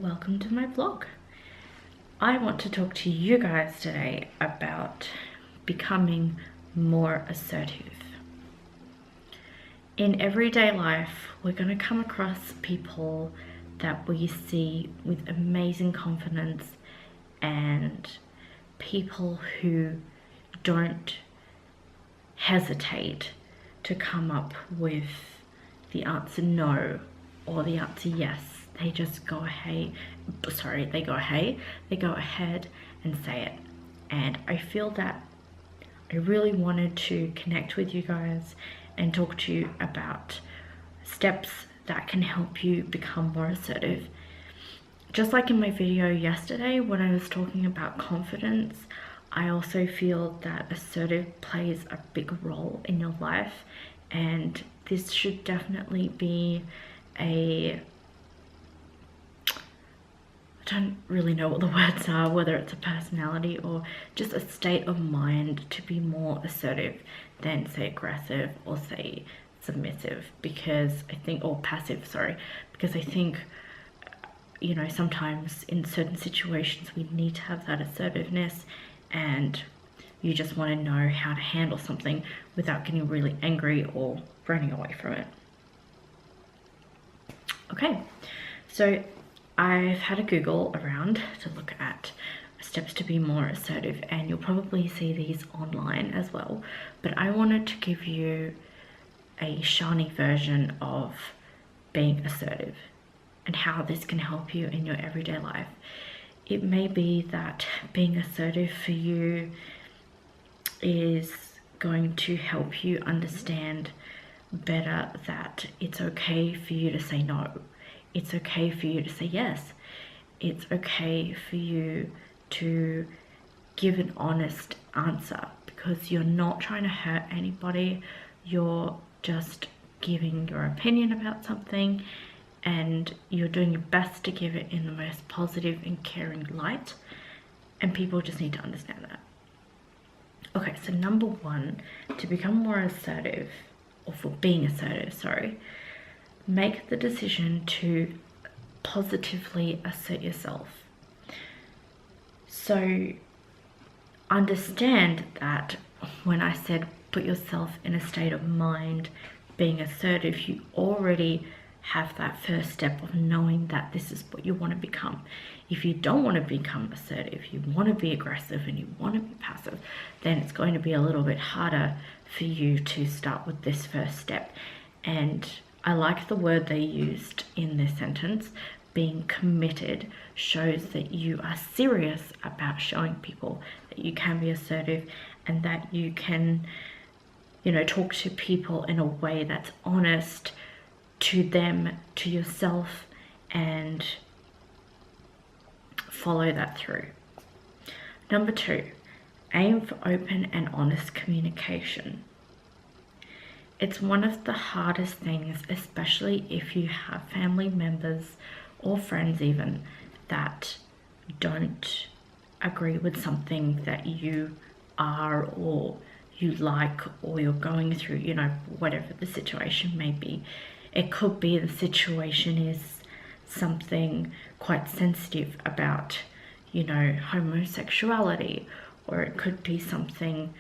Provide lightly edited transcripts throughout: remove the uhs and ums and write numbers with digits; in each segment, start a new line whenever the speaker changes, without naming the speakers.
welcome to my vlog. I want to talk to you guys today about becoming more assertive. In everyday life, we're going to come across people that we see with amazing confidence and people who don't hesitate to come up with the answer no or the answer yes. They just go ahead and say it. And I feel that I really wanted to connect with you guys and talk to you about steps that can help you become more assertive. Just like in my video yesterday when I was talking about confidence, I also feel that assertive plays a big role in your life, and this should definitely be I don't really know what the words are, whether it's a personality or just a state of mind to be more assertive than say aggressive or say submissive, because I think, or passive, sorry, because I think, you know, sometimes in certain situations we need to have that assertiveness and you just want to know how to handle something without getting really angry or running away from it. Okay, so I've had a Google around to look at steps to be more assertive, and you'll probably see these online as well, but I wanted to give you a shiny version of being assertive and how this can help you in your everyday life. It may be that being assertive for you is going to help you understand better that it's okay for you to say no. It's okay for you to say yes. It's okay for you to give an honest answer, because you're not trying to hurt anybody. You're just giving your opinion about something and you're doing your best to give it in the most positive and caring light, and people just need to understand that. Okay, so number one, to become more assertive, or for being assertive, sorry, make the decision to positively assert yourself. So understand that when I said put yourself in a state of mind being assertive, you already have that first step of knowing that this is what you want to become. If you don't want to become assertive, you want to be aggressive and you want to be passive, then it's going to be a little bit harder for you to start with this first step. And I like the word they used in this sentence. Being committed shows that you are serious about showing people that you can be assertive and that you can, you know, talk to people in a way that's honest to them, to yourself, and follow that through. Number two, aim for open and honest communication. It's one of the hardest things, especially if you have family members or friends even that don't agree with something that you are or you like or you're going through, you know, whatever the situation may be. It could be the situation is something quite sensitive about, you know, homosexuality, or it could be something,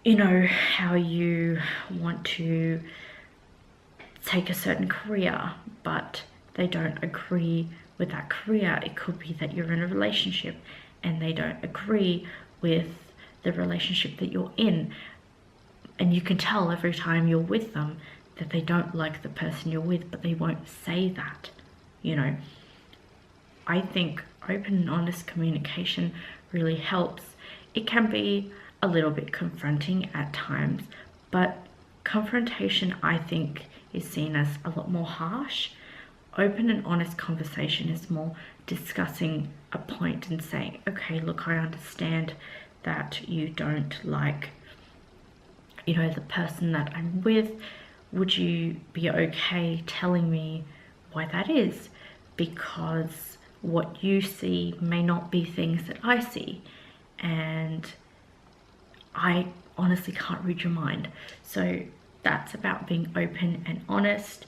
you know, how you want to take a certain career, but they don't agree with that career. It could be that you're in a relationship and they don't agree with the relationship that you're in. And you can tell every time you're with them that they don't like the person you're with, but they won't say that, you know. I think open and honest communication really helps. It can be a little bit confronting at times, but confrontation, I think, is seen as a lot more harsh. Open and honest conversation is more discussing a point and saying, okay, look, I understand that you don't like, you know, the person that I'm with. Would you be okay telling me why that is? Because what you see may not be things that I see, and I honestly can't read your mind. So that's about being open and honest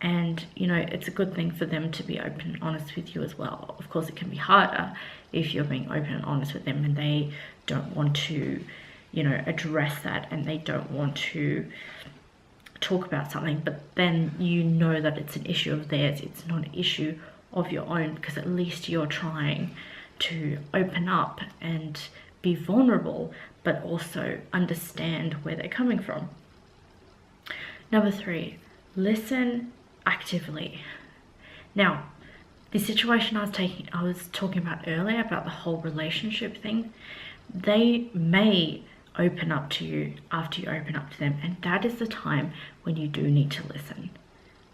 And you know, it's a good thing for them to be open and honest with you as well. Of course, it can be harder if you're being open and honest with them and they don't want to, you know, address that, and they don't want to talk about something, but then you know that it's an issue of theirs, it's not an issue of your own, because at least you're trying to open up and be vulnerable, but also understand where they're coming from. Number 3, listen actively. Now, the situation I was talking about earlier, about the whole relationship thing, they may open up to you after you open up to them, and that is the time when you do need to listen.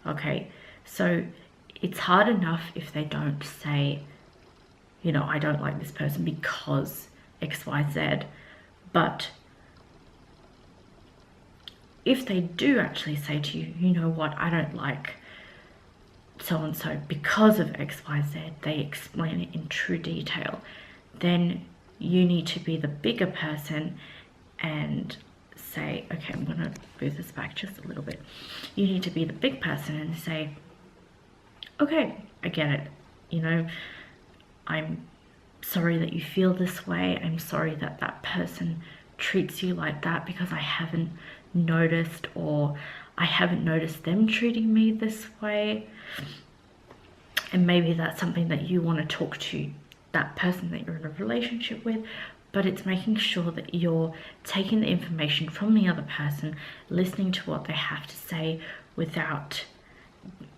Okay, so it's hard enough if they don't say, you know, I don't like this person because XYZ, but if they do actually say to you, you know what, I don't like so-and-so because of XYZ, they explain it in true detail, then you need to be the bigger person and say, okay, I'm gonna move this back just a little bit. You need to be the big person and say, okay, I get it. You know, I'm sorry that you feel this way. I'm sorry that that person treats you like that, because I haven't noticed, or I haven't noticed them treating me this way. And maybe that's something that you want to talk to that person that you're in a relationship with, but it's making sure that you're taking the information from the other person, listening to what they have to say without,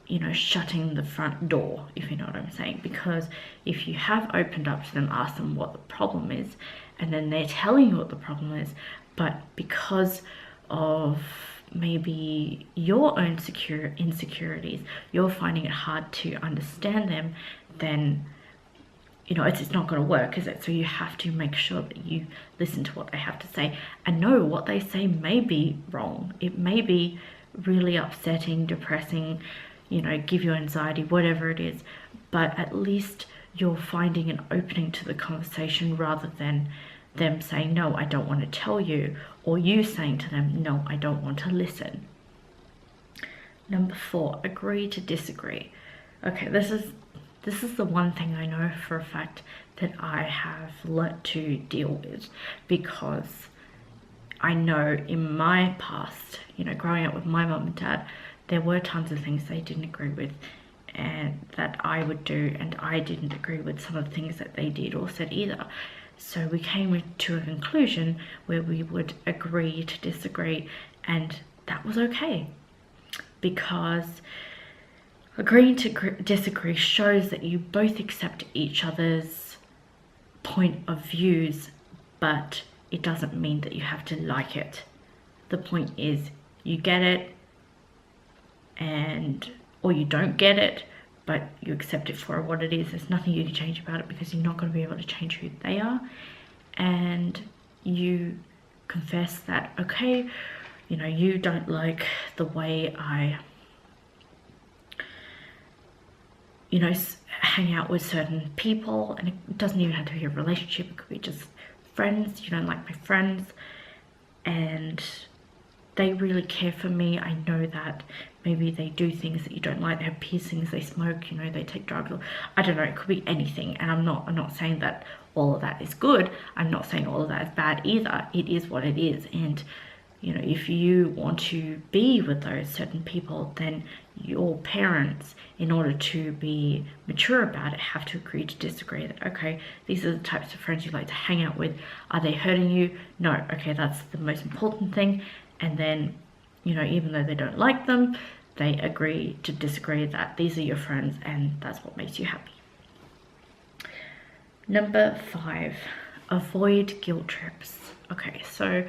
you know, shutting the front door, if you know what I'm saying. Because if you have opened up to them, asked them what the problem is, and then they're telling you what the problem is, but because of maybe your own insecurities, you're finding it hard to understand them, then you know, it's not going to work, is it? So you have to make sure that you listen to what they have to say, and know what they say may be wrong. It may be really upsetting, depressing, you know, give you anxiety, whatever it is, but at least you're finding an opening to the conversation, rather than them saying, no, I don't want to tell you, or you saying to them, no, I don't want to listen. Number 4, agree to disagree. Okay, this is the one thing I know for a fact that I have learnt to deal with, because I know in my past, you know, growing up with my mum and dad, there were tons of things they didn't agree with and that I would do, and I didn't agree with some of the things that they did or said either. So we came to a conclusion where we would agree to disagree, and that was okay, because agreeing to disagree shows that you both accept each other's point of views, but it doesn't mean that you have to like it. The point is, you get it, or you don't get it, but you accept it for what it is. There's nothing you can change about it, because you're not going to be able to change who they are. And you confess that, okay, you know, you don't like the way I, you know, hang out with certain people, and it doesn't even have to be a relationship, it could be just friends. You don't like my friends, and they really care for me. I know that maybe they do things that you don't like. They have piercings, they smoke, you know, they take drugs, or I don't know, it could be anything. And I'm not saying that all of that is good. I'm not saying all of that is bad either. It is what it is. And you know, if you want to be with those certain people, then your parents, in order to be mature about it, have to agree to disagree. That, okay, these are the types of friends you like to hang out with. Are they hurting you? No. Okay, that's the most important thing. And then, you know, even though they don't like them, they agree to disagree, that these are your friends and that's what makes you happy. Number 5, avoid guilt trips. Okay, so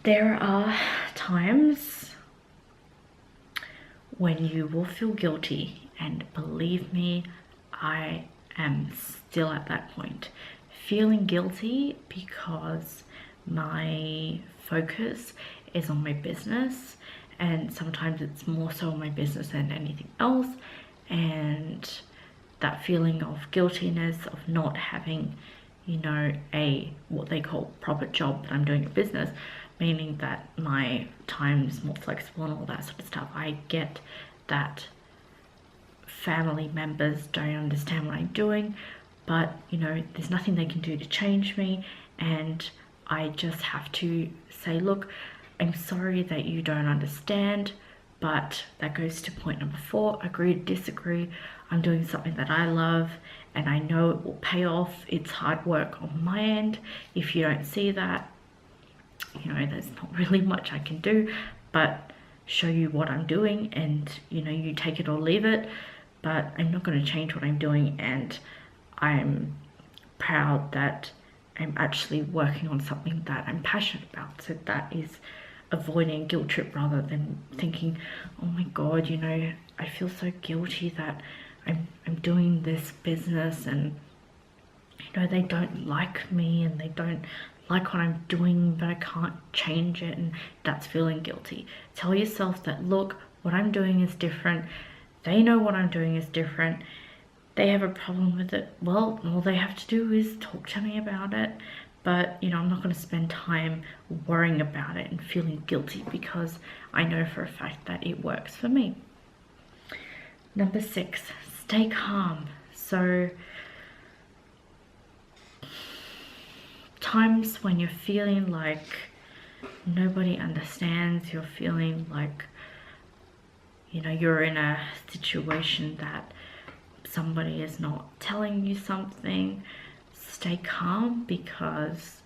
there are times when you will feel guilty, and believe me, I am still at that point, feeling guilty because my focus is on my business, and sometimes it's more so on my business than anything else. And that feeling of guiltiness of not having, you know, what they call proper job that I'm doing a business, meaning that my time's more flexible and all that sort of stuff. I get that family members don't understand what I'm doing, but you know, there's nothing they can do to change me, and I just have to say, look, I'm sorry that you don't understand, but that goes to point number 4, agree to disagree. I'm doing something that I love and I know it will pay off. It's hard work on my end. If you don't see that, you know, there's not really much I can do but show you what I'm doing, and you know, you take it or leave it, but I'm not going to change what I'm doing, and I'm proud that I'm actually working on something that I'm passionate about. So that is avoiding a guilt trip rather than thinking, oh my god, you know, I feel so guilty that I'm doing this business and you know, they don't like me and they don't like what I'm doing, but I can't change it, and that's feeling guilty. Tell yourself that, look, what I'm doing is different. They know what I'm doing is different. They have a problem with it. Well, all they have to do is talk to me about it. But, you know, I'm not going to spend time worrying about it and feeling guilty, because I know for a fact that it works for me. Number 6, stay calm. So times when you're feeling like nobody understands, you're feeling like, you know, you're in a situation that somebody is not telling you something, stay calm, because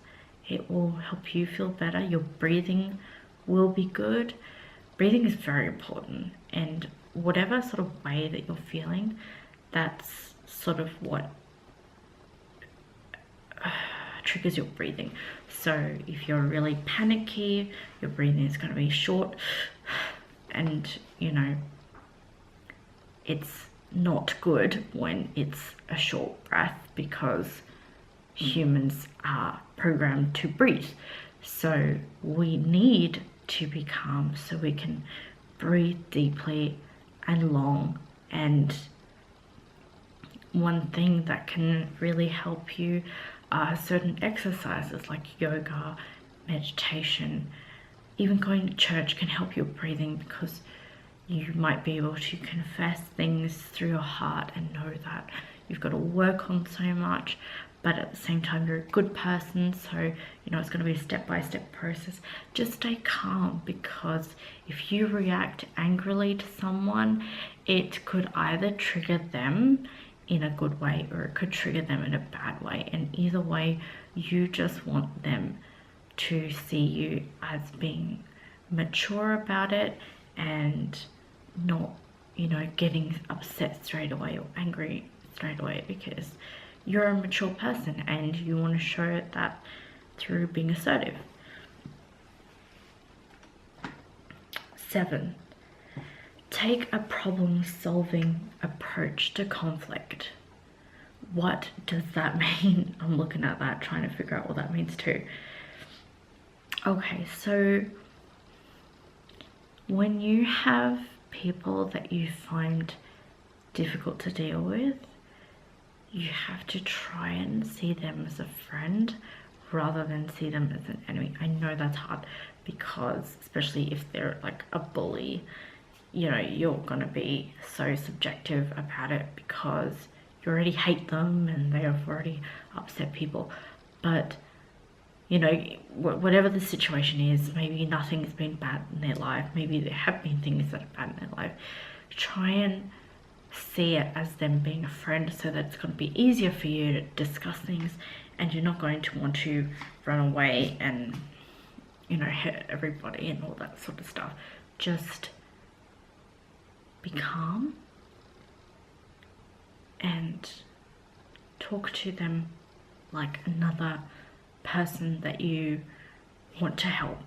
it will help you feel better. Your breathing will be good. Breathing is very important, and whatever sort of way that you're feeling, that's sort of what triggers your breathing. So if you're really panicky, your breathing is going to be short, and you know, it's not good when it's a short breath, because humans are programmed to breathe. So we need to be calm so we can breathe deeply and long. And one thing that can really help you are certain exercises like yoga, meditation, even going to church can help your breathing, because you might be able to confess things through your heart and know that you've got to work on so much, but at the same time you're a good person, so you know it's going to be a step-by-step process. Just stay calm, because if you react angrily to someone, it could either trigger them in a good way or it could trigger them in a bad way, and either way you just want them to see you as being mature about it and not, you know, getting upset straight away or angry straight away, because you're a mature person and you want to show that through being assertive. 7, take a problem-solving approach to conflict. What does that mean? I'm looking at that, trying to figure out what that means too. Okay, so when you have people that you find difficult to deal with, you have to try and see them as a friend rather than see them as an enemy. I know that's hard, because especially if they're like a bully, you know, you're gonna be so subjective about it because you already hate them and they have already upset people. But you know, whatever the situation is, maybe nothing's been bad in their life, maybe there have been things that are bad in their life, try and see it as them being a friend, so that it's going to be easier for you to discuss things, and you're not going to want to run away and, you know, hurt everybody and all that sort of stuff. Just be calm and talk to them like another person that you want to help.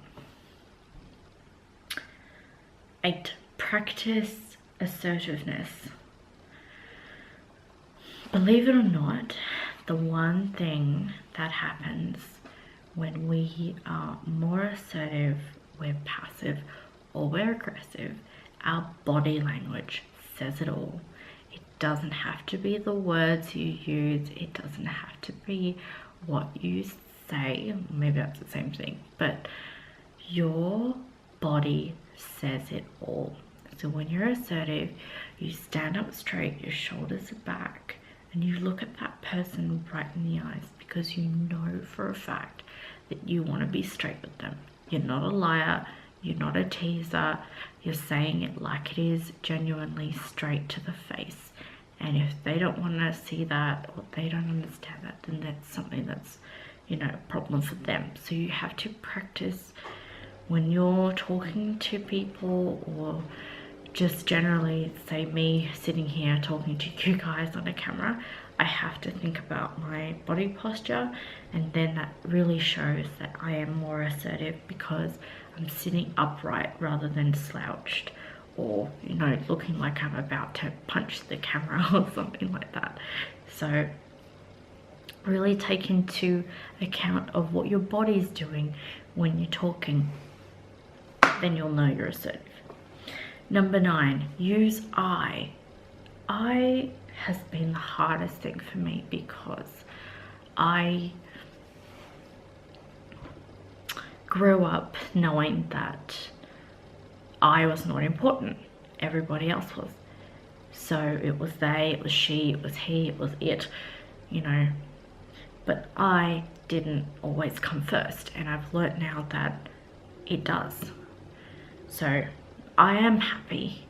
8, practice assertiveness. Believe it or not, the one thing that happens when we are more assertive, we're passive or we're aggressive, our body language says it all. It doesn't have to be the words you use, it doesn't have to be what you say, maybe that's the same thing, but Your body says it all. So when you're assertive, you stand up straight, your shoulders are back, and you look at that person right in the eyes, because you know for a fact that you want to be straight with them. You're not a liar, you're not a teaser, you're saying it like it is, genuinely straight to the face. And if they don't want to see that, or they don't understand that, then that's something that's, you know, a problem for them. So you have to practice when you're talking to people, or just generally, say me sitting here talking to you guys on a camera, I have to think about my body posture, and then that really shows that I am more assertive, because I'm sitting upright rather than slouched, or, you know, looking like I'm about to punch the camera or something like that. So really take into account of what your body's doing when you're talking, then you'll know you're assertive. Number 9, use I. I has been the hardest thing for me, because I grew up knowing that I was not important, everybody else was. So it was they, it was she, it was he, it was it, you know. But I didn't always come first, and I've learnt now that it does. So I am happy,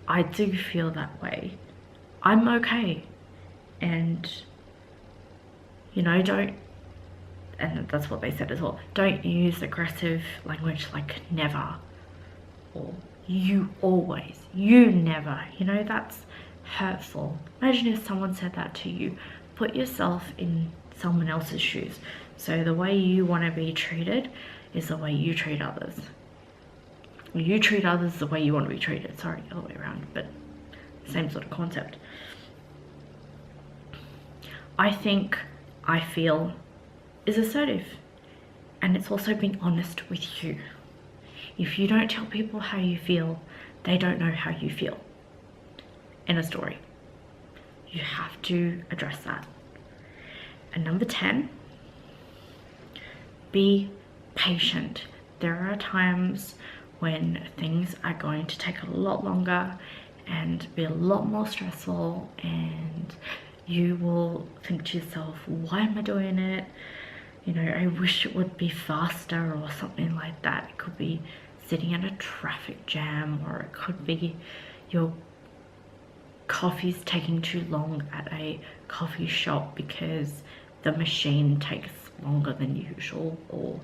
I do feel that way, I'm okay, and, you know, don't, and that's what they said as well, don't use aggressive language like never, or you always, you never, you know, that's hurtful. Imagine if someone said that to you. Put yourself in someone else's shoes. So the way you want to be treated is the way you treat others. You treat others the way you want to be treated. Sorry, the other way around, but same sort of concept. I think I feel is assertive, and it's also being honest with you. If you don't tell people how you feel, they don't know how you feel. In a story, you have to address that. And number 10, be patient. There are times when things are going to take a lot longer and be a lot more stressful, and you will think to yourself, why am I doing it? You know, I wish it would be faster, or something like that. It could be sitting in a traffic jam, or it could be your coffee's taking too long at a coffee shop because the machine takes longer than usual, or,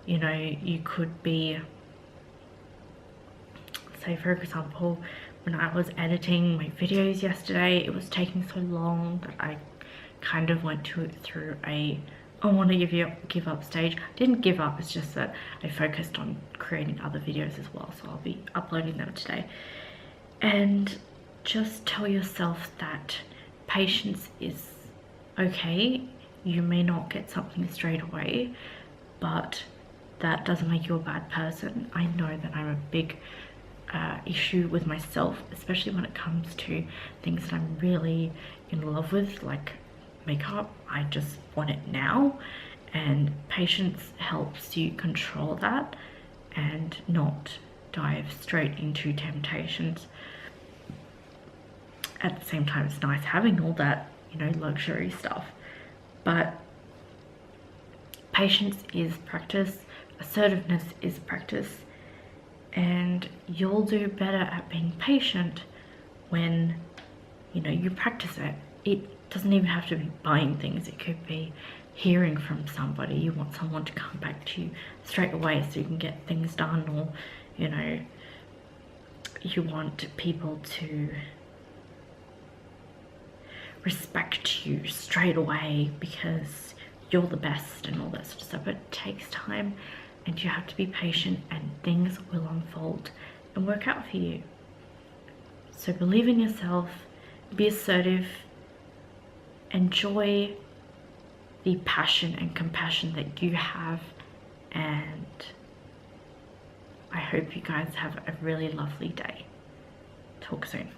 you know, you could be, say for example, when I was editing my videos yesterday, it was taking so long that I kind of went through a I want to give up stage. I didn't give up, it's just that I focused on creating other videos as well, so I'll be uploading them today. And just tell yourself that patience is okay. You may not get something straight away, but that doesn't make you a bad person. I know that I'm a big issue with myself, especially when it comes to things that I'm really in love with, like makeup. I just want it now, and patience helps you control that and not dive straight into temptations. At the same time, it's nice having all that, you know, luxury stuff, but patience is practice, assertiveness is practice, and you'll do better at being patient when, you know, you practice it. It doesn't even have to be buying things. It could be hearing from somebody. You want someone to come back to you straight away so you can get things done, or, you know, you want people to respect you straight away because you're the best and all that sort of stuff. But it takes time, and you have to be patient, and things will unfold and work out for you. So believe in yourself, be assertive, enjoy the passion and compassion that you have, and I hope you guys have a really lovely day. Talk soon.